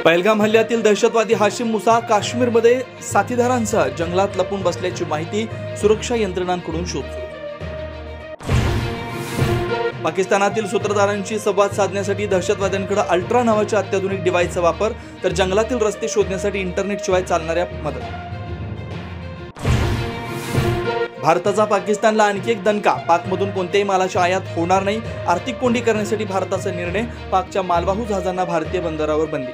पहलगाम हल्ल्यातील दहशतवादी हाशिम मुसा काश्मीरमध्ये साथीदारांसह जंगलात लपून बसल्याची माहिती सुरक्षा यंत्रणांकडून शोध सुरू. पाकिस्तानातील सूत्रधारांशी संवाद साधण्यासाठी दहशतवाद्यांकडे अल्ट्रा नावाच्या अत्याधुनिक डिव्हाइसचा वापर, तर जंगलातील रस्ते शोधण्यासाठी इंटरनेटशिवाय चालणाऱ्या मदत. भारताचा पाकिस्तानला आणखी एक दणका, पाकमधून कोणत्याही मालाची आयात होणार नाही. आर्थिक कोंडी करण्यासाठी भारताचा निर्णय, पाकच्या मालवाहू जहाजांना भारतीय बंदरावर बंदी.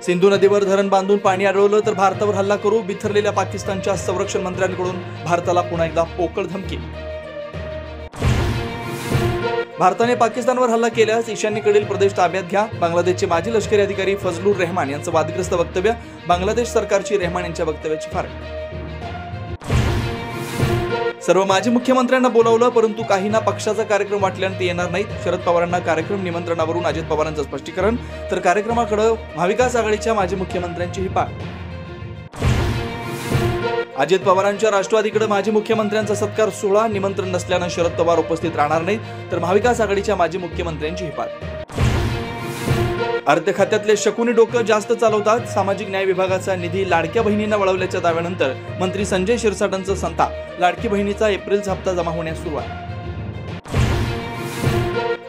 सिंधू नदीवर धरण बांधून पाणी अडवलं तर भारतावर हल्ला करू, बिथरलेल्या पाकिस्तानच्या संरक्षण मंत्र्यांकडून भारताला पुन्हा एकदा पोकळ धमकी. भारताने पाकिस्तानवर हल्ला केल्यास ईशान्येकडील प्रदेश ताब्यात घ्या, बांगलादेशचे माजी लष्करी अधिकारी फजलुर रहमान यांचं वादग्रस्त वक्तव्य. बांगलादेश सरकारची रहमान यांच्या वक्तव्याची फारक. सर्व माजी मुख्यमंत्र्यांना बोलावलं, परंतु काहींना पक्षाचा कार्यक्रम वाटल्याने ते येणार नाहीत. शरद पवारांना कार्यक्रम निमंत्रणावरून अजित पवारांचं स्पष्टीकरण, तर कार्यक्रमाकडे महाविकास आघाडीच्या माजी मुख्यमंत्र्यांची ही पाठ. अजित पवारांच्या राष्ट्रवादीकडे माजी मुख्यमंत्र्यांचा सत्कार सोहळा, निमंत्रण नसल्यानं शरद पवार उपस्थित राहणार नाहीत, तर महाविकास आघाडीच्या माजी मुख्यमंत्र्यांची ही पाठ. अर्थ खात्यातले शकुनी डोकं जास्त चालवतात, सामाजिक न्याय विभागाचा निधी लाडक्या बहिणींना वळवल्याच्या दाव्यानंतर मंत्री संजय शिरसाटांचं संताप. लाडकी बहिणीचा एप्रिलचा हप्ता जमा होण्यास सुरुवात.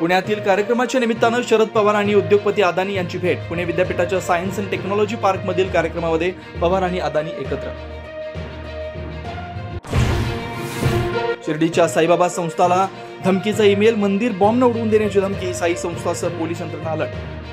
पुण्यातील कार्यक्रमाच्या निमित्तानं शरद पवार आणि उद्योगपती अदानी यांची भेट. पुणे विद्यापीठाच्या सायन्स अँड टेक्नॉलॉजी पार्कमधील कार्यक्रमामध्ये पवार आणि अदानी एकत्र. शिर्डीच्या साईबाबा संस्थाला धमकीचा ईमेल, मंदिर बॉम्बनं उडवून देण्याची धमकी, साई संस्थासह पोलीस यंत्रणा अलर्ट.